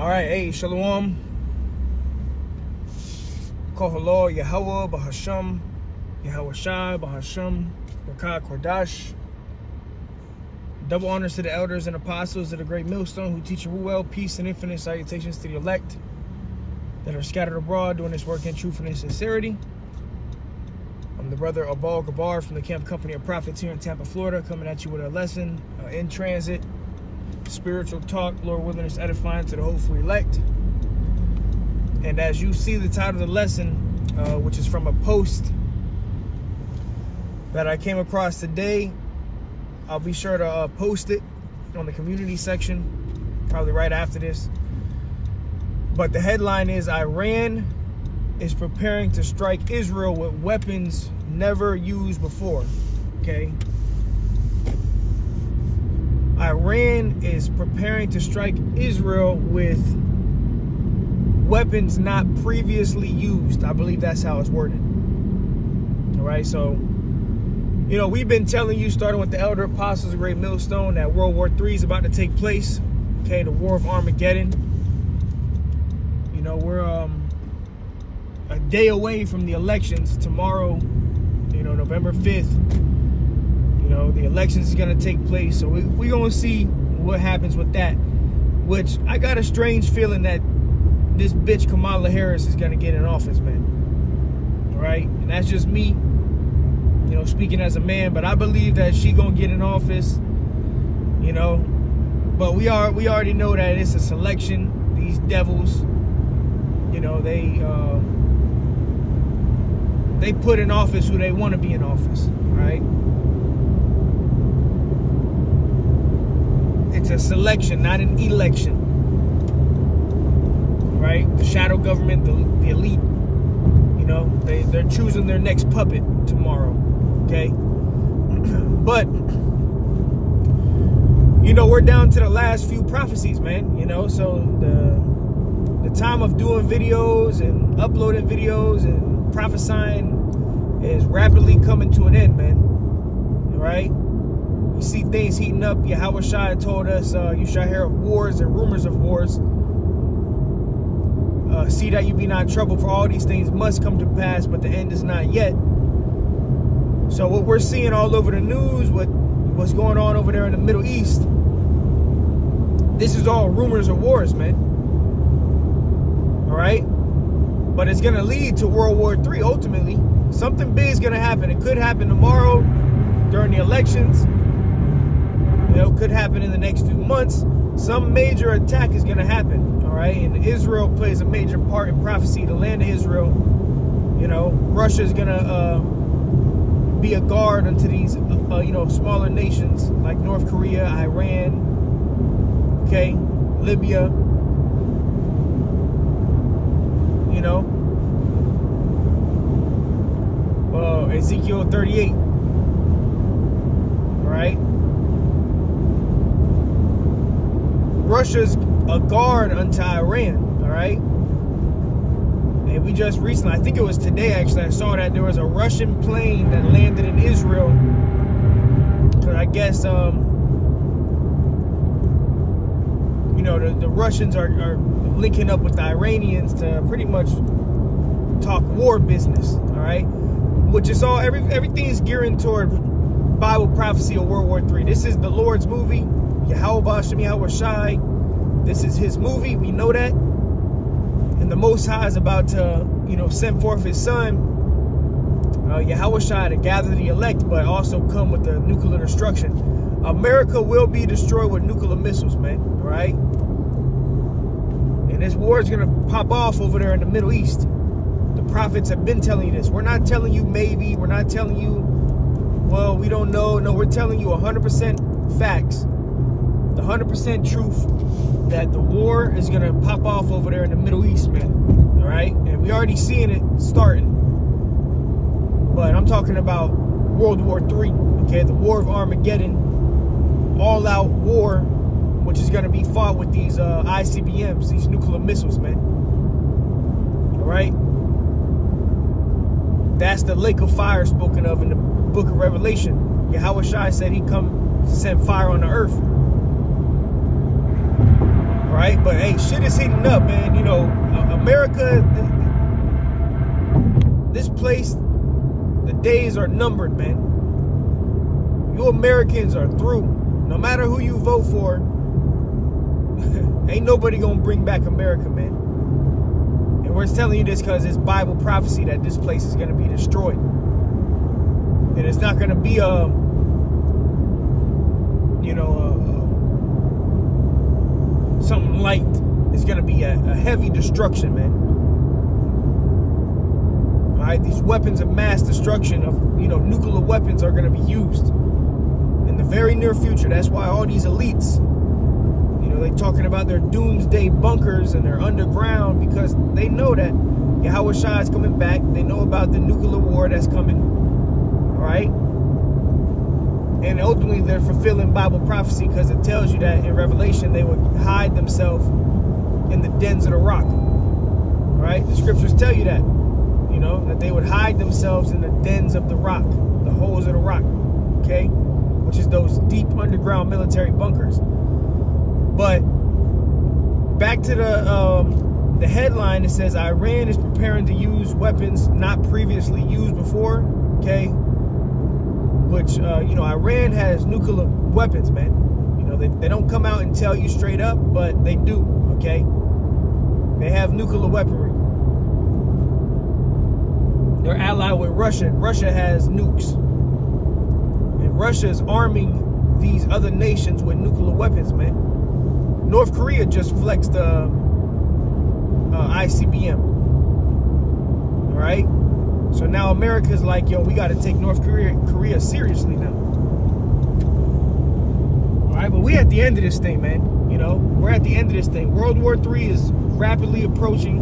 All right, hey, Shalom. Kohalor, Yahweh, Bahasham, Yahweh Shai, Bahasham, Rakah Kordash. Double honors to the elders and apostles of the great millstone who teach Ruel, peace and infinite salutations to the elect that are scattered abroad doing this work in truth and in sincerity. I'm the brother Abal Gabar from the Camp Company of Prophets here in Tampa, Florida, coming at you with a lesson in transit, spiritual talk, Lord willing, is edifying to the hopeful elect. And as you see the title of the lesson, which is from a post that I came across today, I'll be sure to post it on the community section, probably right after this. But the headline is, Iran is preparing to strike Israel with weapons never used before. Okay. Iran is preparing to strike Israel with weapons not previously used. I believe that's how it's worded. All right, so, you know, we've been telling you, starting with the elder apostles of Great Millstone, that World War III is about to take place. Okay, the War of Armageddon. You know, we're a day away from the elections tomorrow, you know, November 5th. You know, the elections is going to take place. So we're going to see what happens with that, which I got a strange feeling that this bitch Kamala Harris is going to get in office, man. All right. And that's just me, you know, speaking as a man, but I believe that she going to get in office, you know, but we already know that it's a selection. These devils, you know, they put in office who they want to be in office, right? It's a selection, not an election, right? The shadow government, the elite, you know, they're choosing their next puppet tomorrow, okay? But, you know, we're down to the last few prophecies, man, you know, so the time of doing videos and uploading videos and prophesying is rapidly coming to an end, man, right? You see things heating up. Yahweh Shai told us, you shall hear of wars and rumors of wars. See that you be not troubled, for all these things must come to pass, but the end is not yet. So what we're seeing all over the news, what's going on over there in the Middle East, this is all rumors of wars, man. All right? But it's going to lead to World War III, ultimately. Something big is going to happen. It could happen tomorrow during the elections. You know, could happen in the next few months. Some major attack is going to happen, all right? And Israel plays a major part in prophecy, the land of Israel. You know, Russia is going to be a guard unto these, you know, smaller nations like North Korea, Iran, okay, Libya, you know. Ezekiel 38, all right? Russia's a guard unto Iran, all right? And we just recently, I think it was today actually, I saw that there was a Russian plane that landed in Israel. But I guess, you know, the Russians are linking up with the Iranians to pretty much talk war business, all right? Which is all, everything is gearing toward Bible prophecy of World War III. This is the Lord's movie. Yahweh Bashem, Yahweh Shai. This is his movie. We know that. And the Most High is about to, you know, send forth his son, Yahweh Shai, to gather the elect, but also come with the nuclear destruction. America will be destroyed with nuclear missiles, man. All right? And this war is going to pop off over there in the Middle East. The prophets have been telling you this. We're not telling you maybe. We're not telling you, well, we don't know. No, we're telling you 100% facts. The 100% truth that the war is going to pop off over there in the Middle East, man. All right? And we already seeing it starting. But I'm talking about World War III, okay? The War of Armageddon, all-out war, which is going to be fought with these ICBMs, these nuclear missiles, man. All right? That's the lake of fire spoken of in the book of Revelation. Yahweh Shai said he'd come to send fire on the earth. All right, but hey, shit is heating up, man. You know, America, this place, the days are numbered, man. You Americans are through. No matter who you vote for, ain't nobody gonna bring back America, man. And we're telling you this because it's Bible prophecy that this place is gonna be destroyed. And it's not gonna be something light. It's gonna be a heavy destruction, man. All right, these weapons of mass destruction of nuclear weapons are gonna be used in the very near future. That's why all these elites, they're talking about their doomsday bunkers and their underground, because they know that Yahweh Shai is coming back. They know about the nuclear war that's coming. All right. And ultimately, they're fulfilling Bible prophecy because it tells you that in Revelation, they would hide themselves in the dens of the rock. Right? The scriptures tell you that, that they would hide themselves in the dens of the rock, the holes of the rock, okay? Which is those deep underground military bunkers. But back to the headline, it says Iran is preparing to use weapons not previously used before, okay? Which, Iran has nuclear weapons, man. They don't come out and tell you straight up, but they do, okay? They have nuclear weaponry. They're allied with Russia. Russia has nukes. And Russia is arming these other nations with nuclear weapons, man. North Korea just flexed ICBM. All right? So now America's like, yo, we got to take North Korea seriously now. All right, but we at the end of this thing, man. We're at the end of this thing. World War III is rapidly approaching.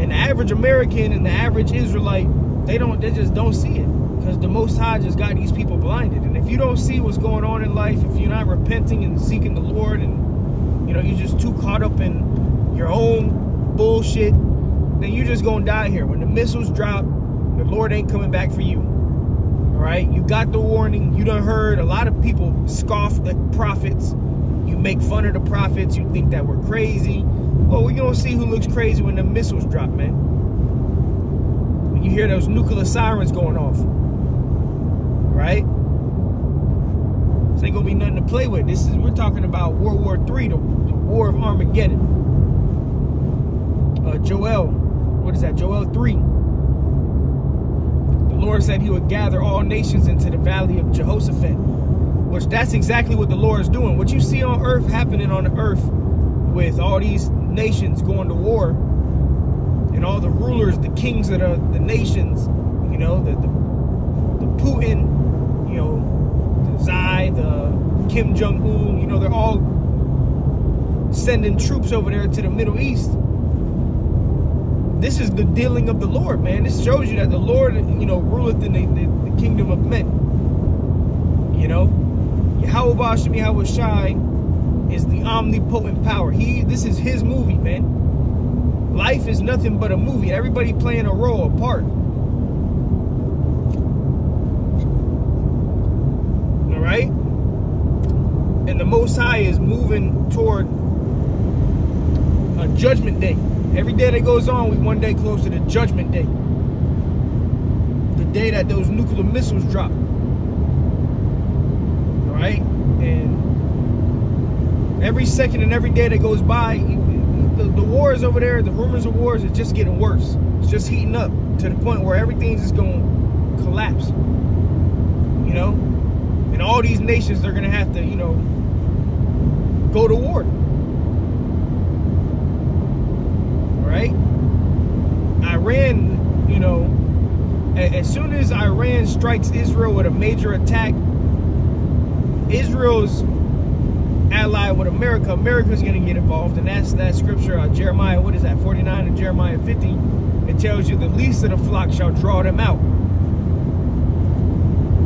And the average American and the average Israelite, they just don't see it. Because the Most High just got these people blinded. And if you don't see what's going on in life, if you're not repenting and seeking the Lord, and you're just too caught up in your own bullshit, then you're just gonna die here. When the missiles drop, the Lord ain't coming back for you. All right, you got the warning. You done heard a lot of people scoff the prophets. You make fun of the prophets. You think that we're crazy. Well, we're gonna see who looks crazy when the missiles drop, man. When you hear those nuclear sirens going off, right? This ain't gonna be nothing to play with. We're talking about World War III, the War of Armageddon. Joel 3. The Lord said he would gather all nations into the valley of Jehoshaphat, which that's exactly what the Lord is doing. What you see on earth happening on the earth with all these nations going to war and all the rulers, the kings of the nations, the Putin, the Xi, the Kim Jong-un, they're all sending troops over there to the Middle East. This is the dealing of the Lord, man. This shows you that the Lord, ruleth in the kingdom of men. Yahweh Ba'ashem Yahweh Shai is the omnipotent power. This is his movie, man. Life is nothing but a movie. Everybody playing a role, a part. All right? And the Most High is moving toward a judgment day. Every day that goes on, we one day closer to Judgment Day. The day that those nuclear missiles drop. All right? And every second and every day that goes by, the wars over there, the rumors of wars are just getting worse. It's just heating up to the point where everything's just going to collapse. And all these nations are going to have to, go to war. Right? Iran, as soon as Iran strikes Israel with a major attack, Israel's allied with America. America's going to get involved, and that's that scripture, Jeremiah, 49 and Jeremiah 50. It tells you the least of the flock shall draw them out.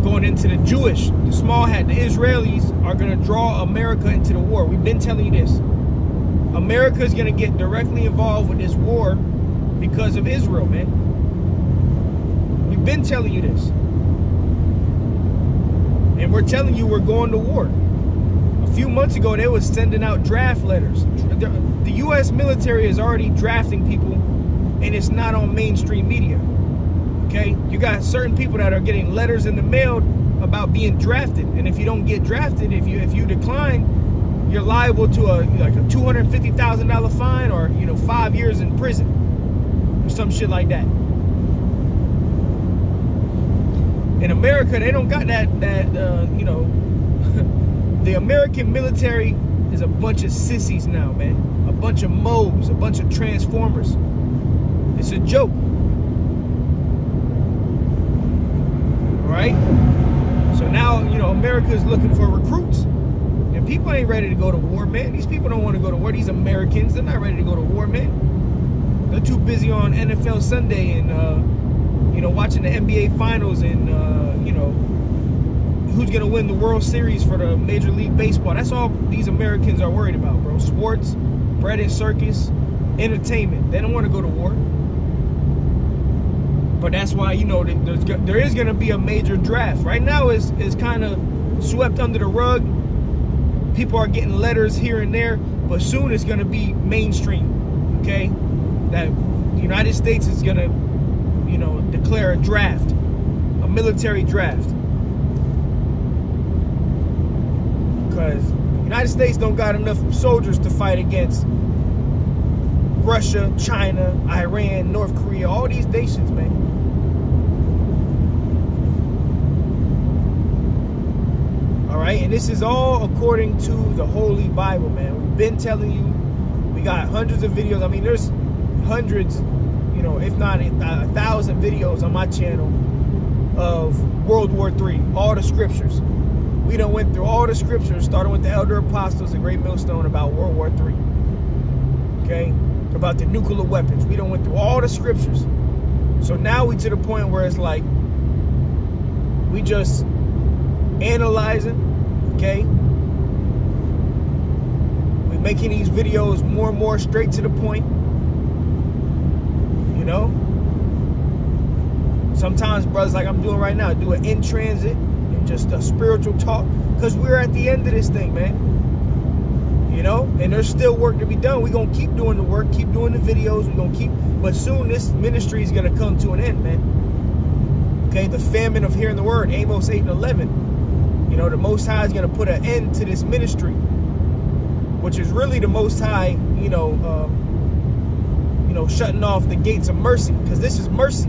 Going into the Jewish, the small hat, the Israelis are going to draw America into the war. We've been telling you this. America is going to get directly involved with this war because of Israel, man. We've been telling you this. And we're telling you we're going to war. A A few months ago, they was sending out draft letters. The U.S. military is already drafting people, and it's not on mainstream media. Okay, you got certain people that are getting letters in the mail about being drafted, and if you don't get drafted, if you decline, you're liable to a $250,000 fine, or 5 years in prison, or some shit like that. In America, they don't got that the American military is a bunch of sissies now, man. A bunch of moles, a bunch of transformers. It's a joke. All right? So now, America is looking for recruits. And people ain't ready to go to war, man. These people don't want to go to war. These Americans, they're not ready to go to war, man. They're too busy on NFL Sunday and, watching the NBA Finals and, who's going to win the World Series for the Major League Baseball. That's all these Americans are worried about, bro. Sports, bread and circus, entertainment. They don't want to go to war. But that's why, there is going to be a major draft. Right now is kind of swept under the rug. People are getting letters here and there, but soon it's going to be mainstream, okay? That the United States is going to, declare a draft, a military draft. Because the United States don't got enough soldiers to fight against Russia, China, Iran, North Korea, all these nations, man. All right, and this is all according to the Holy Bible, man. We've been telling you, we got hundreds of videos. I mean, there's hundreds, if not 1,000 videos on my channel of World War III, all the scriptures. We done went through all the scriptures, starting with the elder apostles, the great millstone, about World War III. Okay? About the nuclear weapons. We done went through all the scriptures. So now we to the point where it's like, we just analyzing, okay? We making these videos more and more straight to the point. Sometimes, brothers, like I'm doing right now, do it in transit and just a spiritual talk, because we're at the end of this thing, man. And there's still work to be done. We're gonna keep doing the work, keep doing the videos. We're gonna keep, but soon this ministry is gonna come to an end, man. Okay, the famine of hearing the word, Amos 8:11. The Most High is gonna put an end to this ministry, which is really the Most High, shutting off the gates of mercy, because this is mercy.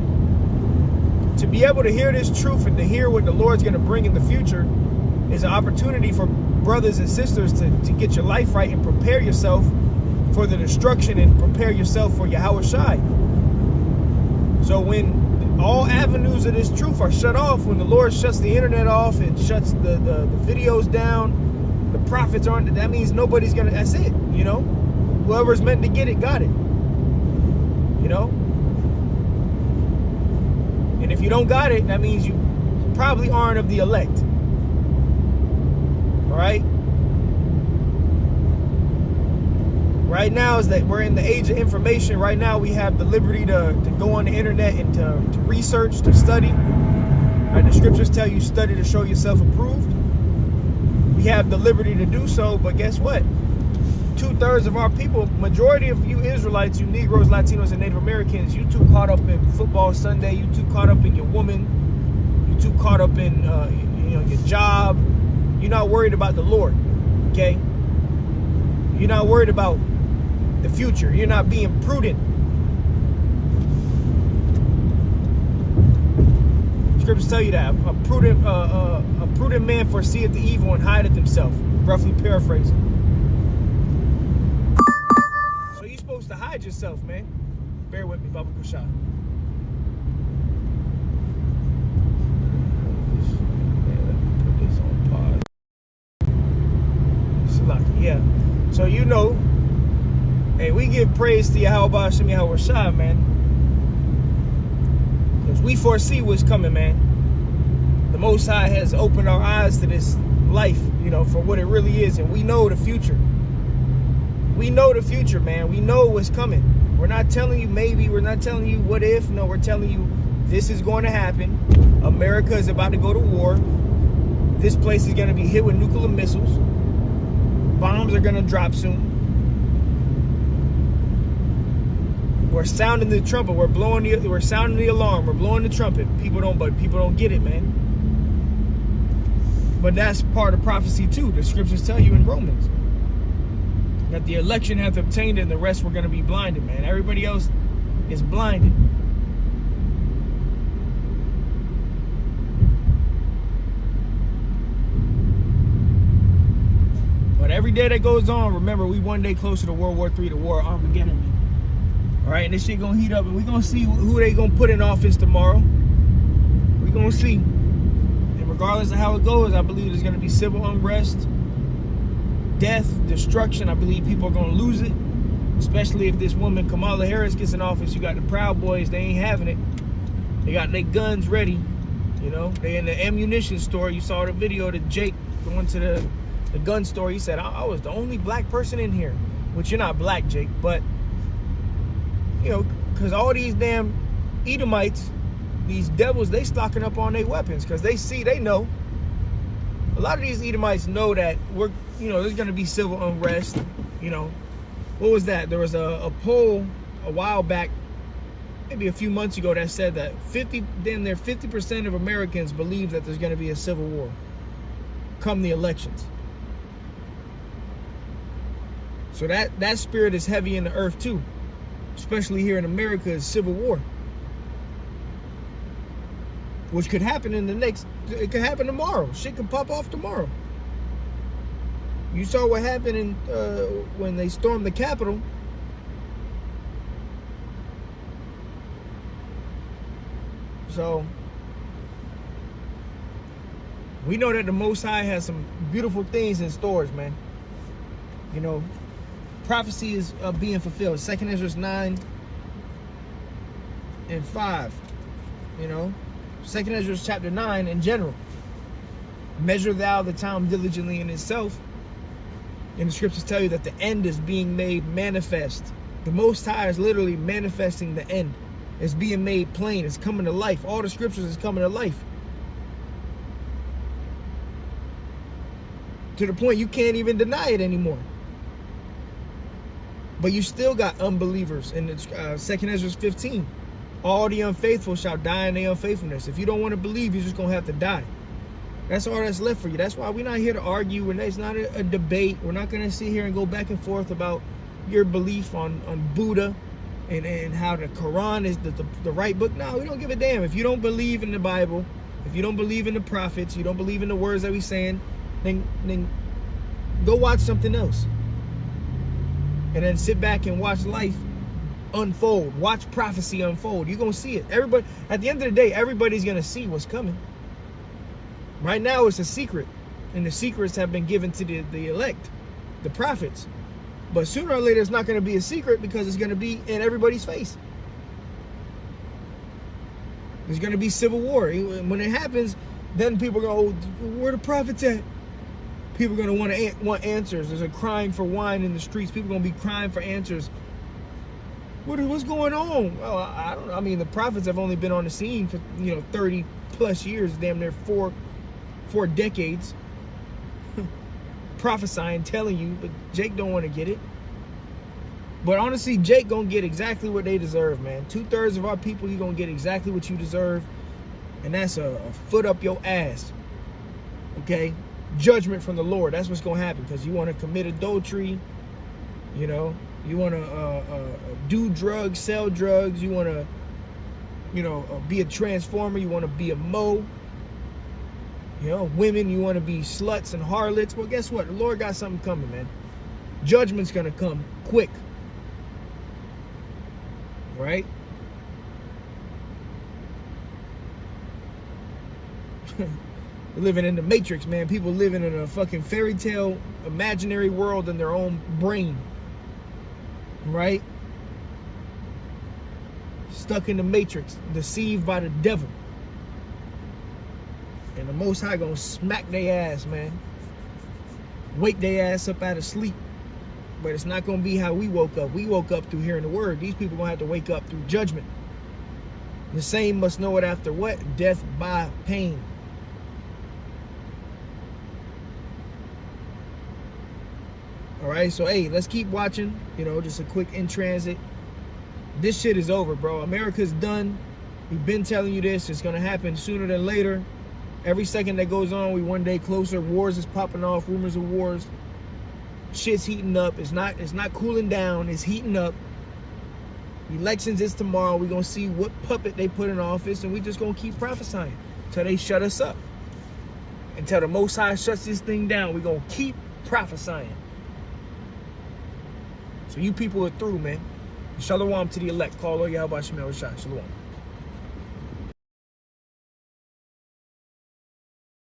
To be able to hear this truth and to hear what the Lord's going to bring in the future is an opportunity for brothers and sisters to get your life right and prepare yourself for the destruction and prepare yourself for Yahweh Shai. So when all avenues of this truth are shut off, when the Lord shuts the internet off and shuts the videos down, the prophets aren't, that means nobody's going to, that's it, Whoever's meant to get it, got it. And if you don't got it, that means you probably aren't of the elect. All right? Right now is that we're in the age of information. Right now we have the liberty to go on the internet and to research, to study. Right? The scriptures tell you study to show yourself approved. We have the liberty to do so, but guess what? 2/3 of our people, majority of you Israelites, you Negroes, Latinos, and Native Americans, you too caught up in football Sunday, you too caught up in your woman, you too caught up in your job. You're not worried about the Lord, okay? You're not worried about the future. You're not being prudent. Scriptures tell you that a prudent man foreseeth the evil and hideth himself. Roughly paraphrasing. So you're supposed to hide yourself, man. Bear with me, Baba Kushai. Put this on pause. Yeah. So hey, we give praise to Yahweh Hashem Yahweh Shai, man. Because we foresee what's coming, man. The Most High has opened our eyes to this life, for what it really is. And we know the future. We know the future, man. We know what's coming. We're not telling you maybe. We're not telling you what if. No, we're telling you this is going to happen. America is about to go to war. This place is going to be hit with nuclear missiles. bombs are gonna drop soon. We're sounding the trumpet. We're sounding the alarm. We're blowing the trumpet. People don't get it, man. But that's part of prophecy too. The scriptures tell you in Romans that the election hath obtained it and the rest were going to be blinded, man. Everybody else is blinded. But every day that goes on, remember, we one day closer to World War III, the War of Armageddon, man. All right, and this shit gonna heat up, and we're gonna see who they gonna put in office tomorrow. We're gonna see. And regardless of how it goes, I believe there's gonna be civil unrest, death, destruction. I believe people are gonna lose it, especially if this woman Kamala Harris gets in office. You got the Proud Boys, they ain't having it. They got their guns ready, you know. They in the ammunition store. You saw the video of Jake going to the gun store. He said, I was the only black person in here. Which, you're not black, Jake, but you know, because all these damn Edomites, these devils, they stocking up on their weapons because they know. A lot of these Edomites know that there's going to be civil unrest. You know, what was that? There was a poll a while back, maybe a few months ago, that said that 50% of Americans believe that there's going to be a civil war come the elections. So that spirit is heavy in the earth too. Especially here in America, is civil war, which could happen it could happen tomorrow. Shit could pop off tomorrow. You saw what happened when they stormed the Capitol. So we know that the Most High has some beautiful things in stores, man. You know, prophecy is being fulfilled. 2 Ezra 9 and 5. You know, 2 Ezra chapter 9 in general. Measure thou the time diligently in itself. And the scriptures tell you that the end is being made manifest. The Most High is literally manifesting the end. It's being made plain. It's coming to life. All the scriptures is coming to life. To the point you can't even deny it anymore. But you still got unbelievers in 2 Ezra 15. All the unfaithful shall die in their unfaithfulness. If you don't want to believe, you're just going to have to die. That's all that's left for you. That's why we're not here to argue. It's not a debate. We're not going to sit here and go back and forth about your belief on Buddha and how the Quran is the right book. No, we don't give a damn. If you don't believe in the Bible, if you don't believe in the prophets, you don't believe in the words that we're saying, then go watch something else. And then sit back and watch life unfold. Watch prophecy unfold. You're going to see it. Everybody, at the end of the day, everybody's going to see what's coming. Right now, it's a secret. And the secrets have been given to the elect, the prophets. But sooner or later, it's not going to be a secret because it's going to be in everybody's face. There's going to be civil war. When it happens, then people are going to go, where the prophets at? People are going to want answers. There's a crying for wine in the streets. People are going to be crying for answers. What's going on? Well, I don't know. I mean, the prophets have only been on the scene for 30 plus years, damn near four decades, prophesying, telling you. But Jake don't want to get it. But honestly, Jake gonna get exactly what they deserve, man. 2/3 of our people, you gonna get exactly what you deserve, and that's a foot up your ass. Okay. Judgment from the Lord. That's what's going to happen because you want to commit adultery, you want to do drugs, sell drugs, you want to, be a transformer, you want to be a mo, women, you want to be sluts and harlots. Well, guess what? The Lord got something coming, man. Judgment's going to come quick, right? We're living in the Matrix, man. People living in a fucking fairy tale, imaginary world in their own brain. Right? Stuck in the Matrix, deceived by the devil. And the Most High gonna smack their ass, man. Wake their ass up out of sleep. But it's not gonna be how we woke up. We woke up through hearing the word. These people gonna have to wake up through judgment. The same must know it after what? Death by pain. All right, so hey, let's keep watching. You know, just a quick in transit. This shit is over, bro. America's done. We've been telling you this. It's gonna happen sooner than later. Every second that goes on, we one day closer. Wars is popping off. Rumors of wars. Shit's heating up. It's not cooling down. It's heating up. Elections is tomorrow. We're gonna see what puppet they put in office, and we just gonna keep prophesying until they shut us up. Until the Most High shuts this thing down, we're gonna keep prophesying. So you people are through, man. Shalom to the elect. Call all Yahweh Shemel Rashad. Shalom.